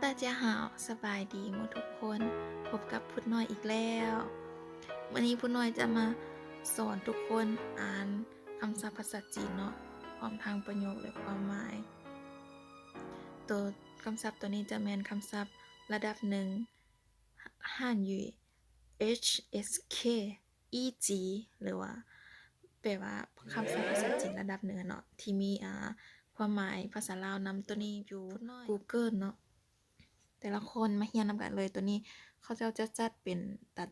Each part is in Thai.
大家好สบายดีหมดทุกคนพบกับพุทธน้อยอีกแล้ววันนี้พุทธน้อยจะมาสอนทุกคนอ่านคำศัพท์ภาษาจีนเนาะพร้อมทางประโยคและความหมายตัวคำศัพท์ตัวนี้จะแมนคำศัพท์ระดับหนึ่งฮั่นยู HSK EG หรือว่าแปลว่าคำศัพท์ภาษาจีนระดับเหนือเนาะที่มีความหมายภาษาลาวนำตัวนี้อยู่ Google เนาะแต่ละคนมาเรียนนำกันเลยตัวนี้เขาเจ้าจะจัดเป็น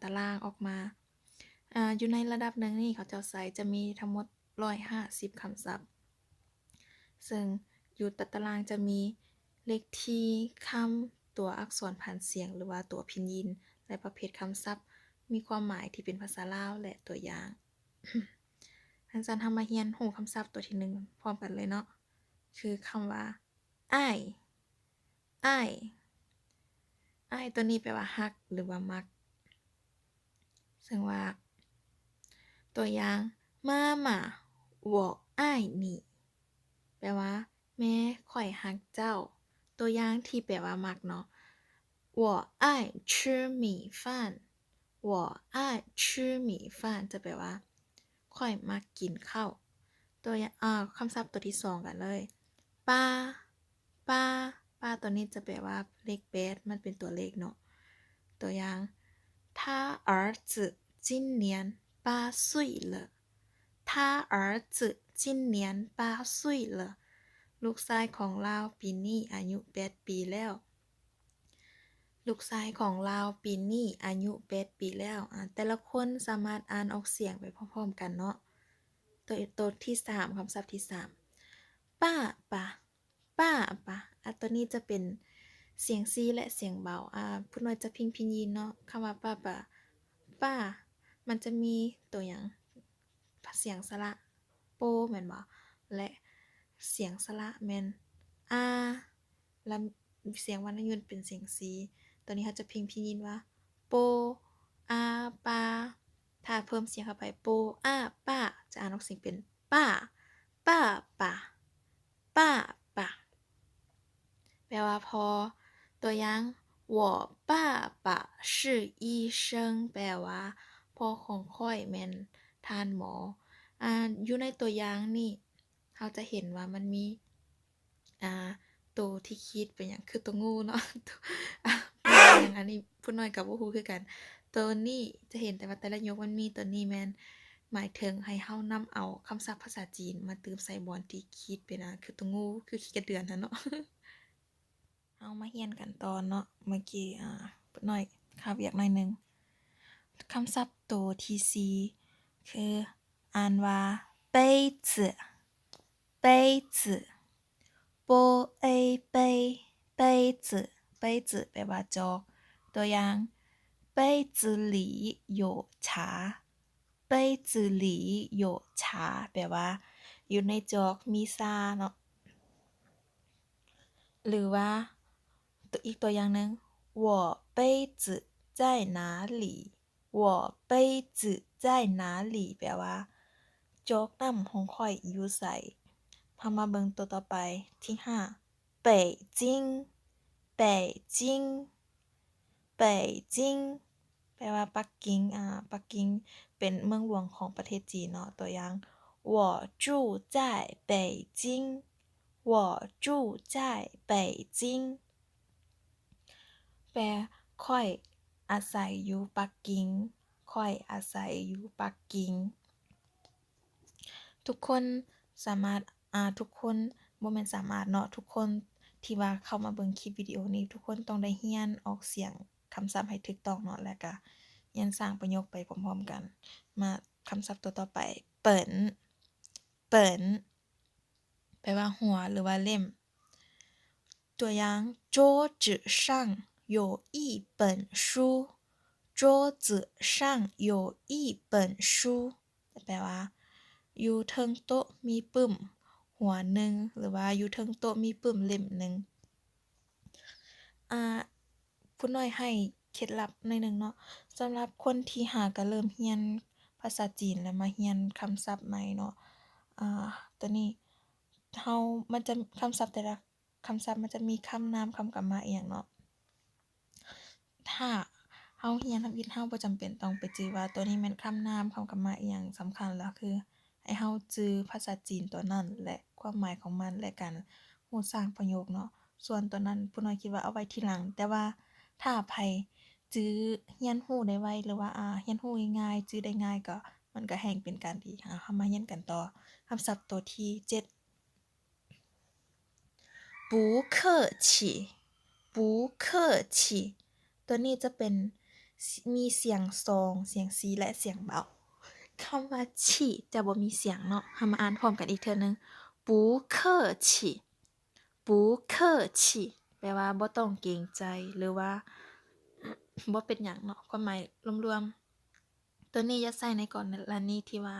ตารางออกมาอยู่ในระดับหนึ่งนี่เขาเจ้าใส่จะมีทั้งหมด150คำศัพท์ซึ่งอยู่ตารางจะมีเลขที่คำตัวอักษรผ่านเสียงหรือว่าตัวพินยินและประเภทคำศัพท์มีความหมายที่เป็นภาษาลาวและตัวอย่างทันซันทำมาเรียนหูคำศัพท์ตัวที่1พร้อมกันเลยเนาะคือคำว่าอ้ายอ้ายอ้ายตัวนี้แปลว่าฮักหรือว่ามักซึ่งว่าตัวอย่างมาม่า我爱你แปลว่าแม่ข่อยฮักเจ้าตัวอย่างที่แปลว่ามักเนาะ我爱吃米饭我爱吃米饭จะแปลว่าข่อยมักกินข้าวตัวอย่างคำศัพท์ตัวที่2กันเลยป้าป้าป้าตัวนี้จะแปลว่าเลข8มันเป็นตัวเลขเนาะตัวอย่าง他儿子今年8岁了他儿子今年8岁了ลูกชายของเราปีนี้อายุ8ปีแล้วลูกชายของเราปีนี้อายุ8ปีแล้วแต่ละคนสามารถอ่านออกเสียงไปพร้อมๆกันเนาะตัวที่3คำศัพท์ที่3ป้าปะป้าปะตัวนี้จะเป็นเสียงซีและเสียงเบาผู้น้อยจะพิงยินเนาะคำว่าป้าปะป้ามันจะมีตัวอย่างเสียงสระโปแม่นบ่และเสียงสระแม่นและเสียงวรรณยุกต์เป็นเสียงซีตัวนี้เขาจะพิงยินว่าโปปาถ้าเพิ่มเสียงเข้าไปโปป้าจะอ่านออกเสียงเป็นป้าป้าปะป้าปะแปลว่าพอตัวอย่าง我爸爸是医生แปลว่าพ่อของข้อยแม่นท่านหมออยู่ในตัวอย่างนี่เราจะเห็นว่ามันมีตัวที่คิดเป็นอย่างคือตัวงูเนาะอย่างอันนี้พูดน้อยกับบ่ฮู้คือกันตัวนี้จะเห็นแต่ว่าแต่ละยกมันมีตัวนี้แม่นหมายถึงให้เฮานำเอาคำศัพท์ภาษาจีนมาเติมใส่บอนที่คิดเป็นคือตัวงูคือขี้กระเดือนนั่นเนาะเอามาเรียนกันตอนเนาะเมื่อกี้พูดน้อยคาบเวียกหน่อยนึงคำศัพท์ตัวที่4คืออ่านว่า杯子杯子โปเอเป杯子杯子แปลว่าจอกตัวอย่าง杯子里有茶杯子里有茶แปลว่าอยู่ในจอกมีชาเนาะหรือว่าอีกตัวอย่างหนึ่ง我杯子在哪里我杯子在哪里แปลว่าจอกน้ำของข้อยอยู่ไสพามาเบิ่งตัวต่อไปที่5北京北京北京แปลว่าปักกิ่งปักกิ่งเป็นเมืองหลวงของประเทศจีนเนาะตัวอย่าง我住在北京我住在北京แปลค่อยอาศัยอยู่ปักกิ่งค่อยอาศัยอยู่ปักกิ่งทุกคนสามารถทุกคนบ่แม่นสามารถเนาะทุกคนที่ว่าเข้ามาเบิ่งคลิปวิดีโอนี้ทุกคนต้องได้เรียนออกเสียงคำศัพท์ให้ถูกต้องเนาะแล้วก็เรียนสร้างประโยคไปพร้อมๆกันมาคำศัพท์ตัวต่อไปเปิ่นเปิ่นแปลว่าหัวหรือว่าเล่มตัวอย่าง桌子上有一本书桌子上有一本书แปลว่าอยู่เทิงโต๊ะมีปึ้มหัวหนึ่งหรือว่าอยู่เทิงโต๊ะมีปึ้มเล่มหนึ่งผู้น้อยให้เคล็ดลับหน่อยนึงเนาะสำหรับคนที่ก็เริ่มเรียนภาษาจีนแล้วมาเรียนคำศัพท์ใหม่เนาะตัวนี้มันจะคำศัพท์แต่ละคำศัพท์มันจะมีคำนามคำกริยาอิหยังเนาะ ถ้าเฮาเรียนทำอิฐเฮาบ่จำเป็นต้องไปจื้อว่าตัวนี้แม่นคำนามคำกำมาอิหยังสำคัญแล้วคือให้เฮาจื้อภาษาจีนตัวนั้นและความหมายของมันและการรู้สร้างประโยคเนาะส่วนตัวนั้นผู้น้อยคิดว่าเอาไว้ทีหลังแต่ว่าถ้าไผจื้อเรียนรู้ได้ไวหรือว่าเรียนรู้ง่ายๆจื้อได้ง่ายก็มันก็แฮ่งเป็นการดีเฮามาเรียนกันต่อคำศัพท์ตัวที่7不客气不客气ตัวนี้จะเป็นมีเสียงซองเสียงซีและเสียงเบาคำว่าฉีจะบ่มีเสียงเนาะมาอ่านพร้อมกันอีกเทื่อนึง不客气不客气แปลว่าบ่ต้องเกรงใจหรือว่าบ่เป็นหยังเนาะความหมายรวมๆตัวนี้จะใช้ในกรณีที่ว่า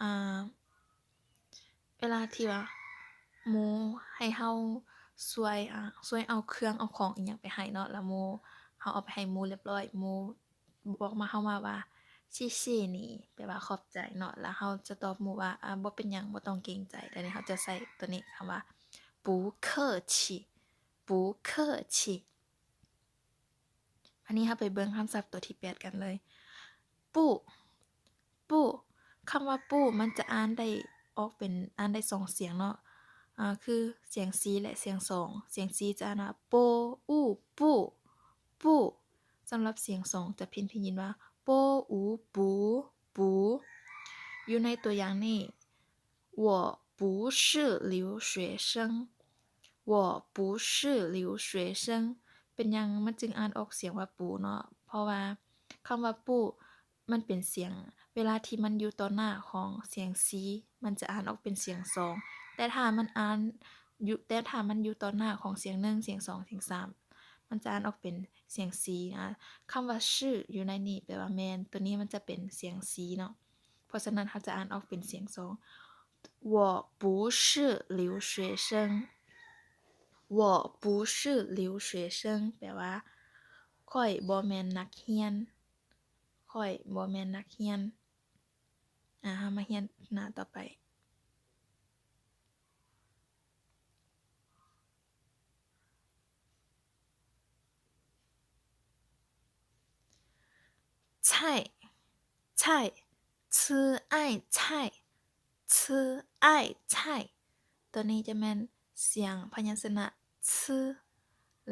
อ่าเวลาที่ว่าหมู่ให้เฮาช่วยเอาเครื่องเอาของอิหยังไปให้เนาะแล้วหมู่เฮาเอาไปให้หมู่เรียบร้อยหมู่บอกมาเฮามาว่า谢谢你แปลว่าขอบใจเนาะแล้วเฮาจะตอบหมู่ว่าบ่เป็นหยังบ่ต้องเกรงใจแต่นี้เฮาจะใส่ตัวนี้คำว่า不客气不客气อันนี้เฮาไปเบิ่งคำศัพท์ตัวที่8กันเลยปู้ปู้คำว่าปู้มันจะอ่านได้ออกเป็นอ่านได้2เสียงเนาะคือเสียงซีและเสียง2เสียงซีจะอ่านว่าโปอู้ปู้ปู้สำหรับเสียง2จะพิมพ์ยินว่าโปอูปูปูอยู่ในตัวอย่างนี้我不是留学生我不是留学生เป็นหยังมันจึงอ่านออกเสียงว่าปูเนาะเพราะว่าคำว่าปูมันเป็นเสียงเวลาที่มันอยู่ต่อหน้าของเสียงซีมันจะอ่านออกเป็นเสียง2แต่ถ้ามันอยู่ต่อหน้าของเสียง1เสียง2เสียง3มันจะอ่านออกเป็นเสียงซีคำว่าชื่ออยู่ในนี้แปลว่าแมนตัวนี้มันจะเป็นเสียงซีเนาะเพราะฉะนั้นเขาจะอ่านออกเป็นเสียง2我不是留学生我不是留学生แปลว่าข้อยบ่แม่นนักเรียนข้อยบ่แม่นนักเรียนเฮามาเรียนหน้าต่อไป菜菜吃爱菜吃爱菜ตัวนี้จะแม่นเสียงพยัญชนะชื่อ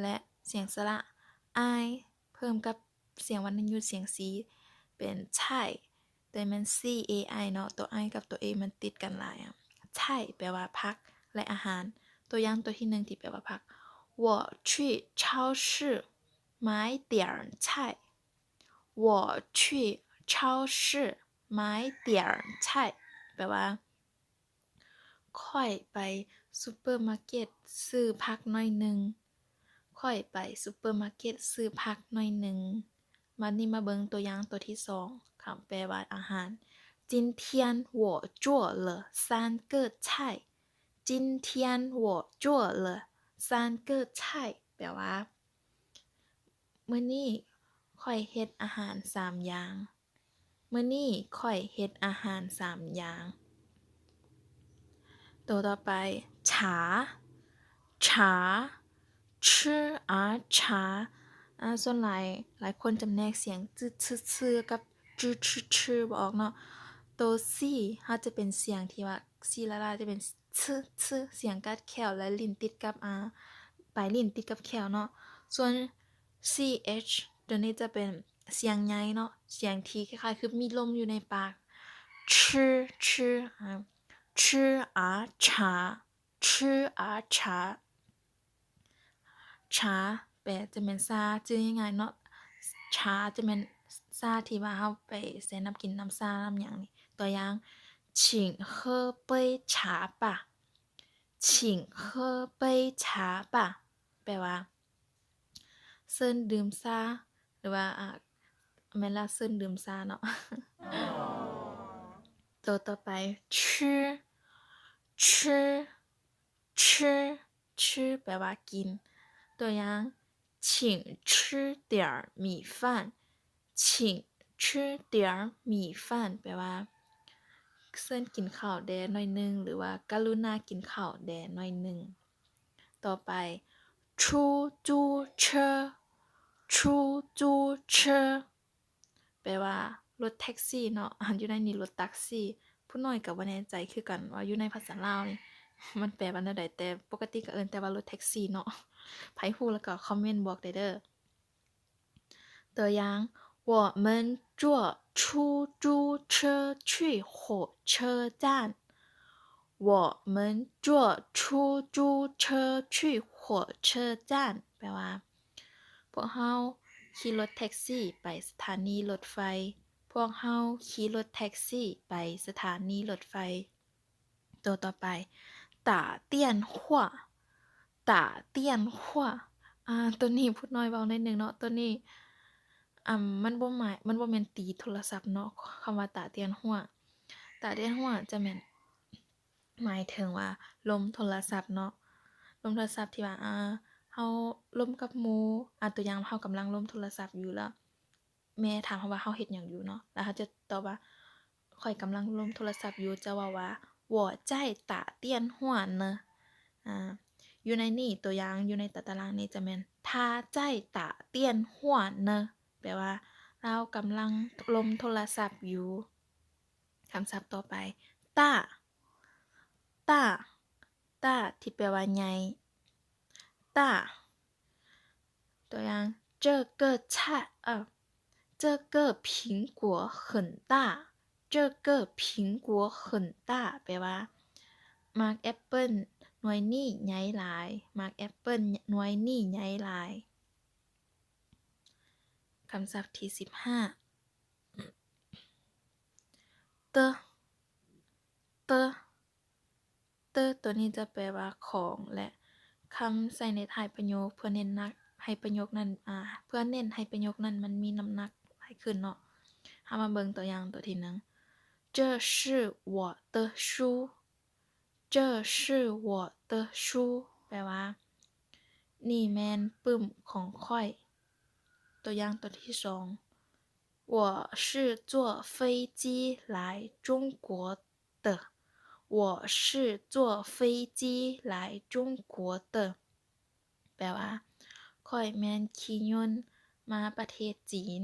และเสียงสระไอเพิ่มกับเสียงวรรณยุกต์เสียงซีเป็นใช่แต่มัน CAI เนาะตัว I กับตัว A มันติดกันหลายใช่แปลว่าพักและอาหารตัวอย่างตัวที่1ที่แปลว่าพัก我去超市买点菜我去超市买点菜แปลว่าค่อยไปซุปเปอร์มาร์เก็ตซื้อผักหน่อยนึงค่อยไปซุปเปอร์มาร์เก็ตซื้อผักหน่อยนึงมานี่มาเบิ่งตัวอย่างตัวที่2คำแปลว่าอาหาร今天我做了3个菜今天我做了3个菜แปลว่ามื้อนี้ข้อยเฮ็ดอาหาร3อย่างมื้อนี้ข้อยเฮ็ดอาหาร3อย่างตัวต่อไป茶茶吃茶ส่วนหลายคนจำแนกเสียงจื้อชื่อกับจื้อชื่อบ่ออกเนาะตัวซี่เฮาจะเป็นเสียงที่ว่าซีละลาจะเป็นชื่อเสียงกัดแขวและลิ้นติดกับปลายลิ้นติดกับแขวเนาะส่วน ch ตัวนี้จะเป็นเสียงใหญ่เนาะเสียงที่คล้ายๆคือมีลมอยู่ในปากชื่อ吃茶吃茶ชาแปลจะเป็นซาจื้อง่ายๆเนาะชาจะเป็นซาที่ว่าเฮาไปใส่น้ำกินน้ำซาน้ำหยังนี่ตัวอย่าง请喝杯茶吧请喝杯茶吧แปลว่าเชิญดื่มซาหรือว่าแม่นละเชิญดื่มซาเนาะตัวต่อไป吃แปลว่ากินตัวอย่าง请吃点米饭请吃点米饭แปลว่าเชิญกินข้าวแดหน่อยนึงหรือว่ากรุณากินข้าวแดหน่อยนึงต่อไป出租车出ชูจูเชอแปลว่ารถแท็กซี่เนาะอยู่ในนี้รถแท็กซี่ผู้น้อยก็บ่แน่ใจคือกันว่าอยู่ในภาษาลาวนี่มันแปลว่าแนวใดแต่ปกติก็เอิ้นแต่ว่ารถแท็กซี่เนาะไผฮู้แล้วก็คอมเมนต์บอกได้เด้อตัวอย่าง我们坐出租车去火车站我们坐出租车去火车站แปลว่าพวกเฮาขี่รถแท็กซี่ไปสถานีรถไฟพวกเฮาขี่รถแท็กซี่ไปสถานีรถไฟตัวต่อไป打电话打电话ตัวนี้พูดน้อยเบาหน่อยหนึงเนาะตัวนี้มันบ่แม่นตีโทรศัพท์เนาะคำว่า打电话打电话จะแม่นหมายถึงว่าลมโทรศัพท์เนาะลมโทรศัพท์ที่ว่าเฮาล่มกับหมู่ตัวอย่างเฮากำลังล่มโทรศัพท์อยู่แล้วแม่ถามเฮาว่าเฮาเฮ็ดหยังอยู่เนาะแล้วเฮาจะตอบว่าข้อยกำลังล่มโทรศัพท์อยู่จะเว้าว่า我在打电话呢อยู่ในนี่ตัวอย่างอยู่ในตารางนี้จะแม่น他在打电话呢แปลว่าเรากำลังล่มโทรศัพท์อยู่คำศัพท์ต่อไปต้าต้าที่แปลว่าใหญ่ต้าตัวอย่าง这个菜这个苹果很大这个苹果很大แปลว่ามักแอปเปิ้ลหน่วยนี้ใหญ่หลายมักแอปเปิ้ลหน่วยนี้ใหญ่หลายคำศัพท์ที่15เตตัวนี้จะแปลว่าของและคำใส่ในท้ายประโยคเพื่อเน้นให้ประโยคนั้นเพื่อเน้นให้ประโยคนั้นมันมีน้ำหนักหลายขึ้นเนาะเฮามาเบิ่งตัวอย่างตัวที่1这是我的书这是我的书แปลว่านี่แม่นปึ้มของข้อยตัวอย่างตัวที่2我是坐飞机来中国的我是坐飞机来中国的แปลว่าข้อยแม่นขี่ยนต์มาประเทศจีน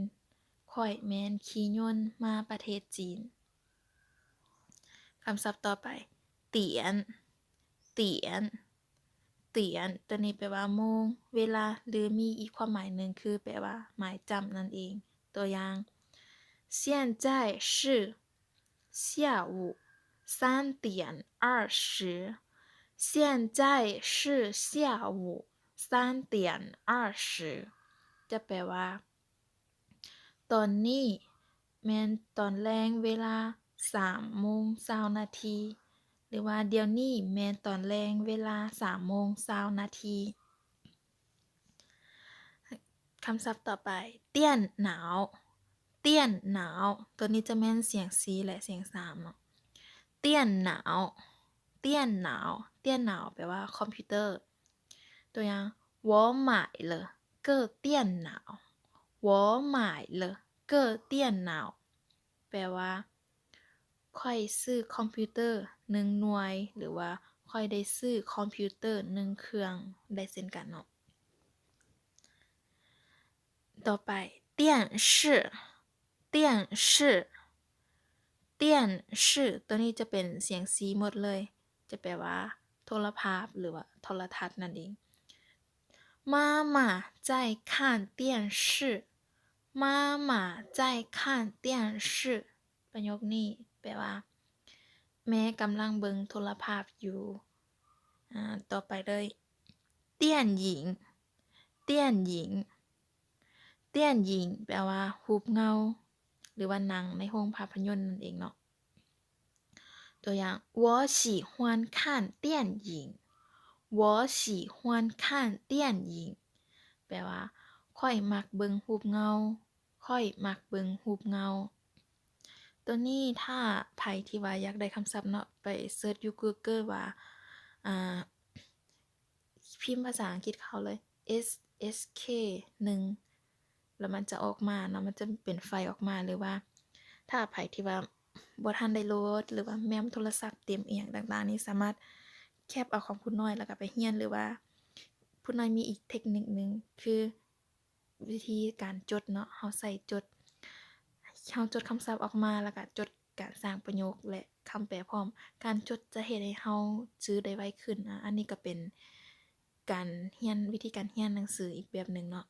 ข้อยแม่นขี่ยนต์มาประเทศจีนคำศัพท์ต่อไปเตียนตัวนี้แปลว่าโมงเวลาหรือมีอีกความหมายหนึ่งคือแปลว่าหมายจำนั่นเองตัวอย่าง现在是下午3:20现在是下午3:20จะแปลว่าตอนนี้แม่นตอนแลงเวลา3:20นาทีหรือว่าเดี๋ยวนี้แม่นตอนแลงเวลา3:20นาทีคำศัพท์ต่อไปเตี้ยนหนาวตัวนี้จะแม่นเสียง C และเสียง3เนาะเตี้ยนหนาวแปลว่าคอมพิวเตอร์ตัวอย่าง我买了个电脑我买了个电脑แปลว่าค่อยซื้อคอมพิวเตอร์1หน่วยหรือว่าค่อยได้ซื้อคอมพิวเตอร์1เครื่องได้เช่นกันเนาะต่อไป电视ตัวนี้จะเป็นเสียง C หมดเลยจะแปลว่าโทรภาพหรือว่าโทรทัศน์นั่นเอง妈妈在看电视妈妈在看电视ประโยคนี้แปลว่าแม่กำลังเบิ่งโทรภาพอยู่ต่อไปเลย电影แปลว่ารูปเงาหรือว่าหนังในโรงภาพยนตร์นั่นเองเนาะตัวอย่าง我喜欢看电影我喜欢看电影แปลว่าข้อยมักเบิ่งรูปเงาตัวนี้ถ้าไผที่ว่าอยากได้คำศัพท์เนาะไปเสิร์ชอยู่ Google ว่าพิมพ์ภาษาอังกฤษเขาเลย SSK 1แล้วมันจะออกมาเนาะมันจะเป็นไฟล์ออกมาหรือว่าถ้าไผที่ว่าบ่ทันได้โหลดหรือว่าแม่มโทรศัพท์เต็มอีหยังต่างๆนี่สามารถแคปเอาของผู้น้อยแล้วก็ไปเรียนหรือว่าผู้น้อยมีอีกเทคนิคนึงคือ วิธีการจดเนาะเราใส่จดเราจดคำศัพท์ออกมาแล้วก็จดการสร้างประโยคและคำแปลพร้อมการจดจะเฮ็ดให้เราจื้อได้ไวขึ้นอันนี้ก็เป็นการเรียนวิธีการเรียนหนังสืออีกแบบหนึ่งเนาะ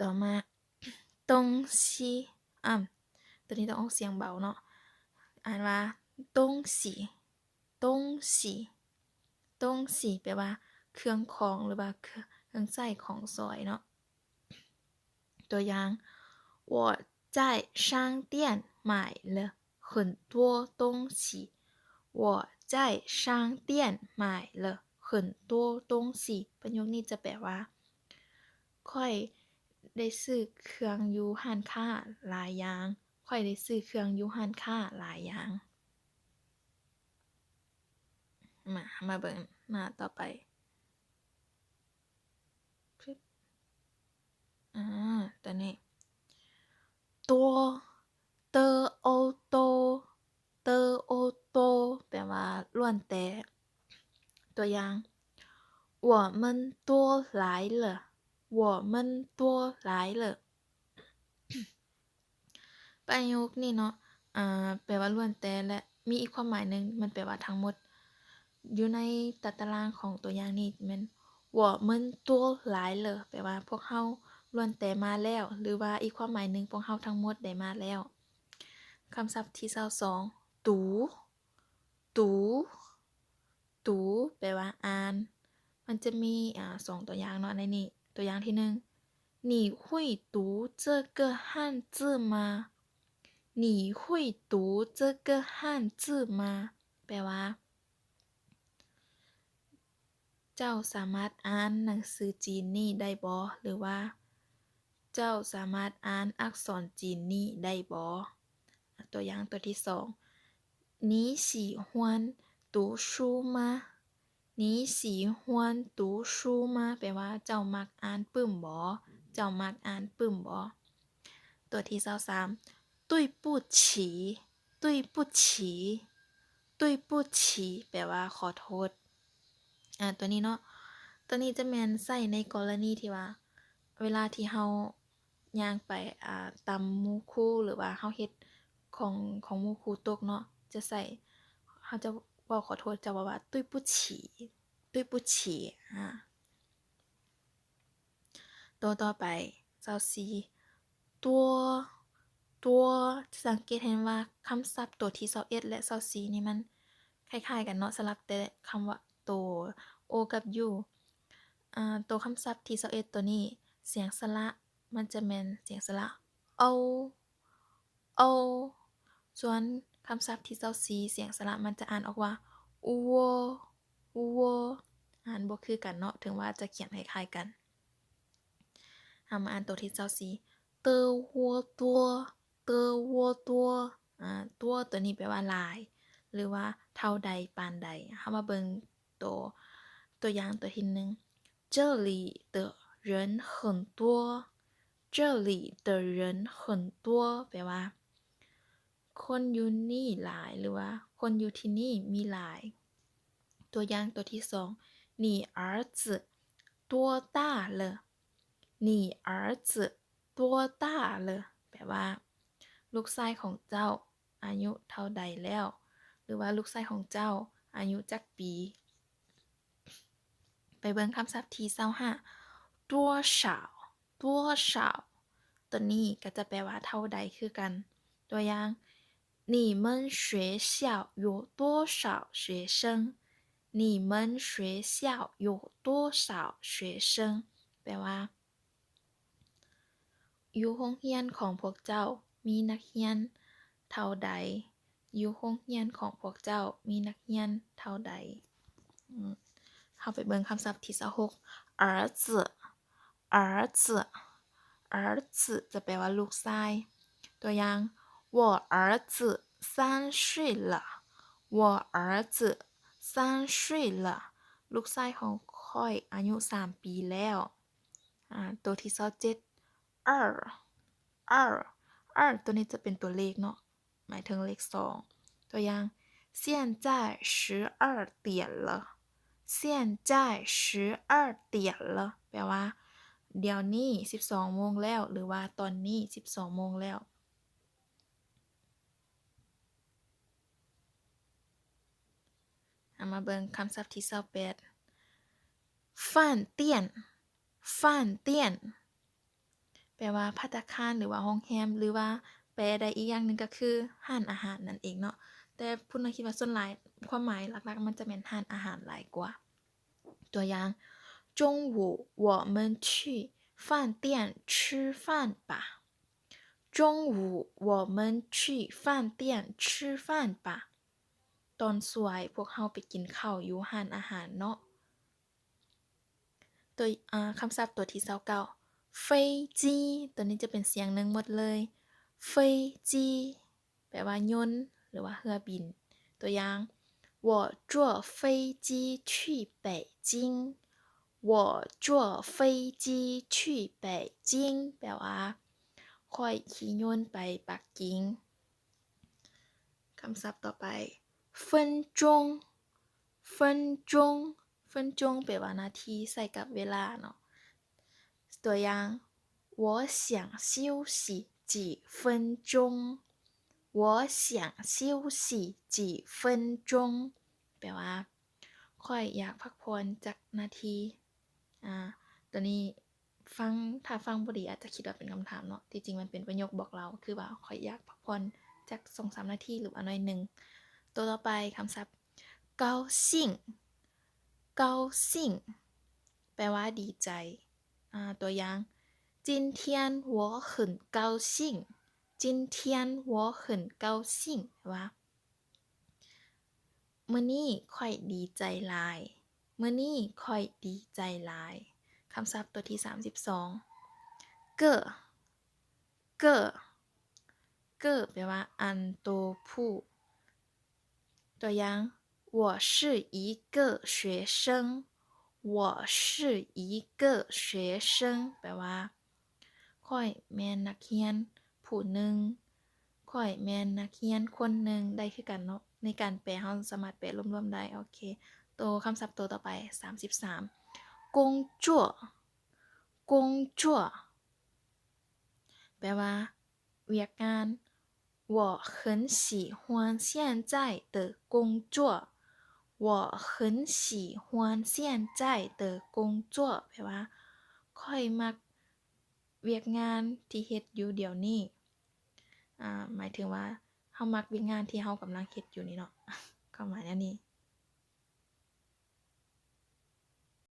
ต่อมา东西ตัวนี้ต้องออกเสียงเบาเนาะอ่านว่า东西东西东西แปลว่าเครื่องของหรือว่าเครื่องใช้ของสอยเนาะตัวอย่าง我在商店买了很多东西我在商店买了很多东西ประโยคนี้จะแปลว่าค่อยได้ซื้อเครื่องอยู่ร้านค้าหลายอย่างค่อยได้ซื้อเครื่องอยู่ร้านค้าหลายอย่างมาเบิ่งหน้าต่อไปตัวนี้ตัวเตอโอโตเตอโอโตแปลว่าล้วนแต่ตัวอย่าง我们多来了我们多来了ประโยคนี้เนาะแปลว่าล้วนแต่และมีอีกความหมายหนึ่งมันแปลว่าทั้งหมดอยู่ในตารางของตัวอย่างนี้แม่น我们多来了แปลว่าพวกเราล้วนแต่มาแล้วหรือว่าอีกความหมายหนึ่งพวกเราทั้งหมดได้มาแล้วคำศัพท์ที่22ตูตูตูแปลว่าอ่านมันจะมี2ตัวอย่างเนาะในนี้ตัวอย่างที่1你会读这个汉字吗你会读这个汉字吗แปลว่าเจ้าสามารถอ่านหนังสือจีนนี้ได้บ่หรือว่าเจ้าสามารถอ่านอักษรจีนนี้ได้บ่ตัวอย่างตัวที่2你喜欢读书吗你喜欢读书吗แปลว่าเจ้ามักอ่านปึ้มบ่เจ้ามักอ่านปึ้มบ่ตัวที่23对不起对不起对不起แปลว่าขอโทษตัวนี้เนาะตัวนี้จะแม่นใช้ในกรณีที่ว่าเวลาที่เฮาย่างไปตามหมู่คู่หรือว่าเฮาเฮ็ดของหมู่คู่ตกเนาะจะใส่เฮาจะเว้าขอโทษจะว่า对不起对不起ตัวต่อไป24ตัวสังเกตเห็นว่าคำศัพท์ตัวที่21และ24นี่มันคล้ายๆกันเนาะสลับแต่คำว่าตัวโอกับยูตัวคำศัพท์ที่21ตัวนี้เสียงสระมันจะแม่นเสียงสระโอส่วนคำศัพท์ที่24เสียงสระมันจะอ่านออกว่าอูโวอ่านบ่คือกันเนาะถึงว่าจะเขียนคล้ายๆกันมาอ่านตัวที่24ตัวนี้แปลว่าหลายหรือว่าเท่าใดปานใดเฮามาเบิ่งตัวอย่างตัวที่1这里的人很多这里的人很多แปลว่าคนอยู่นี่หลายหรือว่าคนอยู่ที่นี่มีหลายตัวอย่างตัวที่2你儿子多大了你儿子多大了แปลว่าลูกชายของเจ้าอายุเท่าใดแล้วหรือว่าลูกชายของเจ้าอายุจักปีไปเบิ่งคำศัพท์ที่25多少ตัวนี้ก็จะแปลว่าเท่าใดคือกันตัวอย่าง你们学校有多少学生你们学校有多少学生แปลว่าอยู่โรงเรียนของพวกเจ้ามีนักเรียนเท่าใดอยู่โรงเรียนของพวกเจ้ามีนักเรียนเท่าใดเข้าไปเบิ่งคำศัพท์ที่26儿子จะแปลว่าลูกชายตัวอย่าง我儿子3岁了我儿子3岁了ลูกชายของข้อยอายุ3ปีแล้วตัวที่27ตัวนี้จะเป็นตัวเลขเนาะหมายถึงเลข2ตัวอย่าง现在12点了现在12点了แปลว่า เดี๋ยวนี้12โมงแล้วหรือว่าตอนนี้12โมงแล้วมาเบิ่งคำศัพท์ที่28ฟ่านเตี้ยนฟ่านเตี้ยนแปลว่าภัตตาคารหรือว่าโรงแรมหรือว่าแปลได้อีกอย่างหนึ่งก็คือร้านอาหารนั่นเองเนาะแต่พูดน้อยคิดว่าส่วนหลายความหมายหลักๆมันจะเป็นร้านอาหารหลายกว่าตัวอย่าง中午我们去饭店吃饭吧中午我们去饭店吃饭吧ตอนสวยพวกเราไปกินข้าวอยู่ร้านอาหารเนาะตัวคำศัพท์ตัวที่29เฟยจีตัวนี้จะเป็นเสียงหนึ่งหมดเลยเฟยจีแปลว่ายนต์หรือว่าเรือบินตัวอย่าง我坐飞机去北京我坐飞机去北京แปลว่าค่อยขี่ยนต์ไปปักกิ่งคำศัพท์ต่อไป分钟分钟分钟แปลว่านาทีใส่กับเวลาเนาะตัวอย่าง我想休息几分钟我想休息几分钟แปลว่าค่อยอยากพักผ่อนจักนาทีตัวนี้ถ้าฟังบ่ดีอาจจะคิดว่าเป็นคำถามเนาะที่จริงมันเป็นประโยคบอกเราคือว่าค่อยอยากพักผ่อนจัก 2-3 นาทีหรือว่าหน่อยหนึ่งตัวต่อไปคำศัพท์เกาซิ่งเกาซิ่งแปลว่าดีใจตัวอย่าง今天我很高兴今天我很高兴แปลว่ามื้อนี้ค่อยดีใจหลายมื้อนี้ค่อยดีใจหลายคำศัพท์ตัวที่32เก้อเก้อเก้อแปลว่าอันโตผู้ตัวอย่าง我是一个学生我是一个学生แปลว่าค่อยแม่นนักเรียนผู้หนึ่งค่อยแม่นนักเรียนคนหนึ่งได้คือกันเนาะในการแปลเราสามารถแปลรวมๆได้โอเคตัวคำศัพท์ตัวต่อไป33กงจั่วกงจั่วแปลว่าเวียกงาน我很喜欢现在的工作我很喜欢现在的工作แปลว่าค่อยมักเวียกงานที่เฮ็ดอยู่เดี๋ยวนี้หมายถึงว่าเฮามักเวียกงานที่เฮากำลังเฮ็ดอยู่นี่เนาะความหมายอันนี้